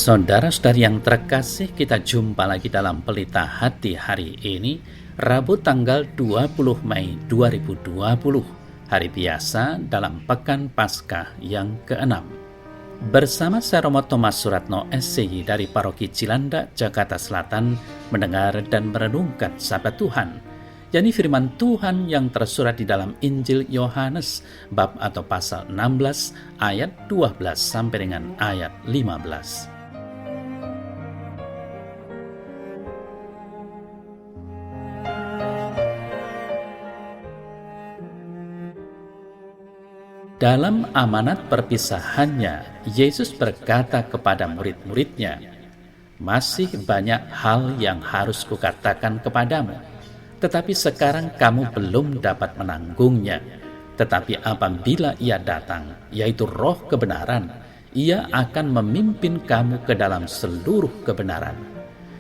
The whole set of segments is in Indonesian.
Saudara-saudari yang terkasih, kita jumpa lagi dalam Pelita Hati hari ini, Rabu tanggal 20 Mei 2020, hari biasa dalam Pekan Paskah yang ke-6. Bersama saya Romo Thomas Suratno SCY dari Paroki Cilandak, Jakarta Selatan, mendengar dan merenungkan sabda Tuhan, yakni firman Tuhan yang tersurat di dalam Injil Yohanes, bab atau pasal 16, ayat 12 sampai dengan ayat 15. Dalam amanat perpisahannya, Yesus berkata kepada murid-muridnya, "Masih banyak hal yang harus kukatakan kepadamu, tetapi sekarang kamu belum dapat menanggungnya. Tetapi apabila Ia datang, yaitu Roh kebenaran, Ia akan memimpin kamu ke dalam seluruh kebenaran.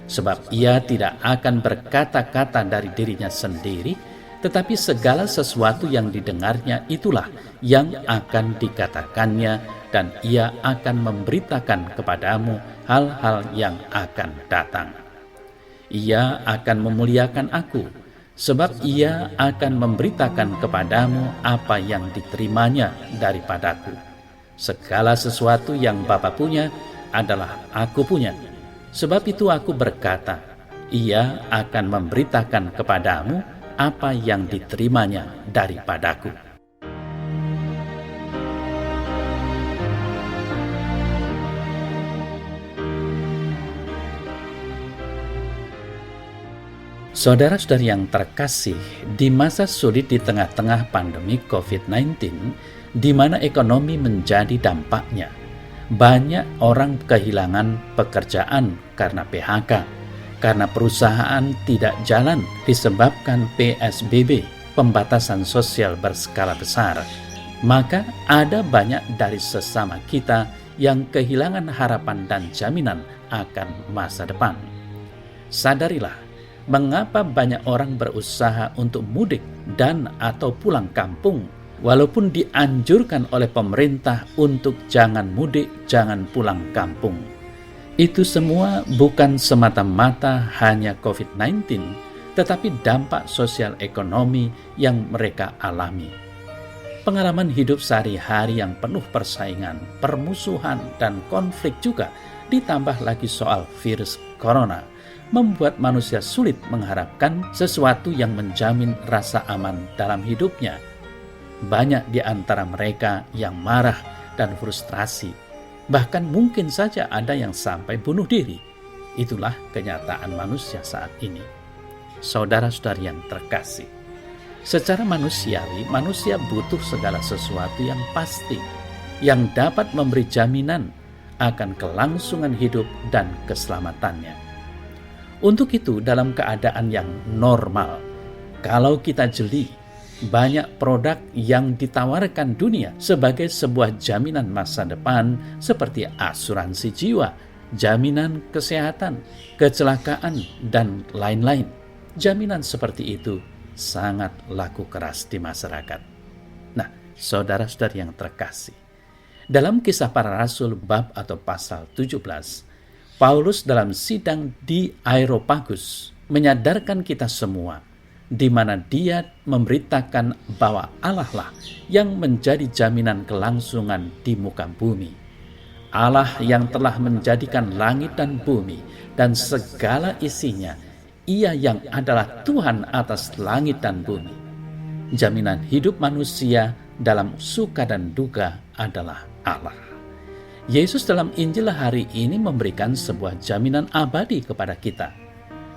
Sebab Ia tidak akan berkata-kata dari dirinya sendiri, tetapi segala sesuatu yang didengarnya itulah yang akan dikatakannya, dan Ia akan memberitakan kepadamu hal-hal yang akan datang. Ia akan memuliakan Aku, sebab Ia akan memberitakan kepadamu apa yang diterimanya daripadaku. Segala sesuatu yang Bapa punya adalah Aku punya. Sebab itu Aku berkata, Ia akan memberitakan kepadamu apa yang diterimanya daripadaku." Saudara-saudari yang terkasih, di masa sulit di tengah-tengah pandemi COVID-19, di mana ekonomi menjadi dampaknya, banyak orang kehilangan pekerjaan karena PHK, karena perusahaan tidak jalan disebabkan PSBB, pembatasan sosial berskala besar. Maka ada banyak dari sesama kita yang kehilangan harapan dan jaminan akan masa depan. Sadarilah, mengapa banyak orang berusaha untuk mudik dan atau pulang kampung, walaupun dianjurkan oleh pemerintah untuk jangan mudik, jangan pulang kampung. Itu semua bukan semata-mata hanya COVID-19, tetapi dampak sosial ekonomi yang mereka alami. Pengalaman hidup sehari-hari yang penuh persaingan, permusuhan, dan konflik juga, ditambah lagi soal virus corona, membuat manusia sulit mengharapkan sesuatu yang menjamin rasa aman dalam hidupnya. Banyak di antara mereka yang marah dan frustrasi. Bahkan mungkin saja ada yang sampai bunuh diri. Itulah kenyataan manusia saat ini. Saudara-saudari yang terkasih, secara manusiawi, manusia butuh segala sesuatu yang pasti, yang dapat memberi jaminan akan kelangsungan hidup dan keselamatannya. Untuk itu, dalam keadaan yang normal, kalau kita jeli, banyak produk yang ditawarkan dunia sebagai sebuah jaminan masa depan seperti asuransi jiwa, jaminan kesehatan, kecelakaan, dan lain-lain. Jaminan seperti itu sangat laku keras di masyarakat. Nah, saudara-saudari yang terkasih, dalam Kisah Para Rasul bab atau pasal 17, Paulus dalam sidang di Areopagus menyadarkan kita semua di mana dia memberitakan bahwa Allah lah yang menjadi jaminan kelangsungan di muka bumi. Allah yang telah menjadikan langit dan bumi dan segala isinya, Ia yang adalah Tuhan atas langit dan bumi. Jaminan hidup manusia dalam suka dan duka adalah Allah. Yesus dalam Injil hari ini memberikan sebuah jaminan abadi kepada kita.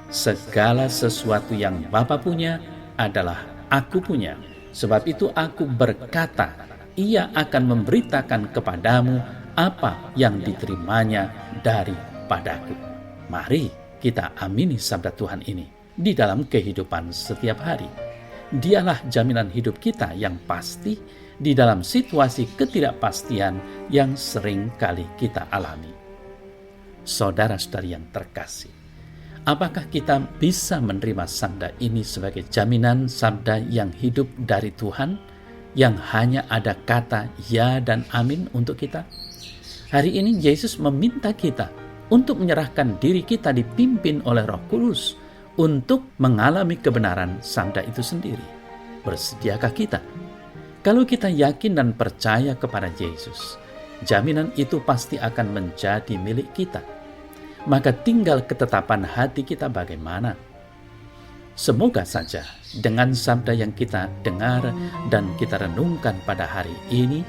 Segala sesuatu yang Bapa punya adalah Aku punya. Sebab itu Aku berkata, Ia akan memberitakan kepadamu apa yang diterimanya daripadaku. Mari kita amini sabda Tuhan ini di dalam kehidupan setiap hari. Dialah jaminan hidup kita yang pasti di dalam situasi ketidakpastian yang sering kali kita alami. Saudara-saudari yang terkasih, apakah kita bisa menerima sabda ini sebagai jaminan sabda yang hidup dari Tuhan, yang hanya ada kata ya dan amin untuk kita? Hari ini Yesus meminta kita untuk menyerahkan diri kita dipimpin oleh Roh Kudus untuk mengalami kebenaran sabda itu sendiri. Bersediakah kita? Kalau kita yakin dan percaya kepada Yesus, jaminan itu pasti akan menjadi milik kita. Maka tinggal ketetapan hati kita bagaimana. Semoga saja dengan sabda yang kita dengar dan kita renungkan pada hari ini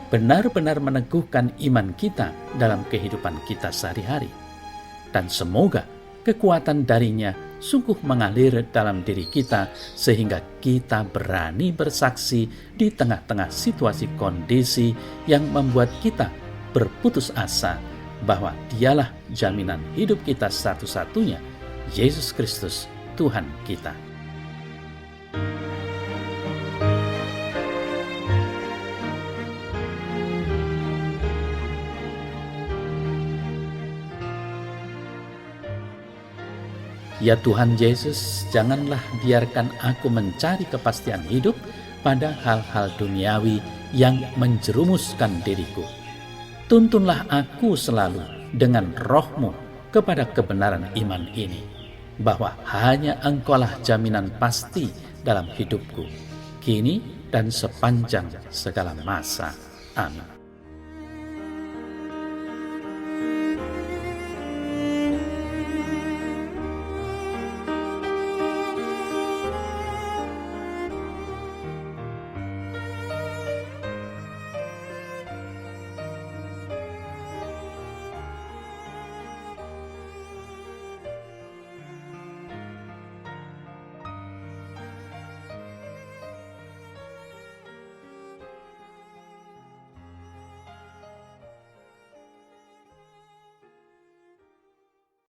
benar-benar meneguhkan iman kita dalam kehidupan kita sehari-hari. Dan semoga kekuatan darinya sungguh mengalir dalam diri kita sehingga kita berani bersaksi di tengah-tengah situasi kondisi yang membuat kita berputus asa bahwa Dialah jaminan hidup kita satu-satunya, Yesus Kristus Tuhan kita. Ya Tuhan Yesus, janganlah biarkan aku mencari kepastian hidup pada hal-hal duniawi yang menjerumuskan diriku. Tuntunlah aku selalu dengan Roh-Mu kepada kebenaran iman ini, bahwa hanya Engkaulah jaminan pasti dalam hidupku, kini dan sepanjang segala masa. Amin.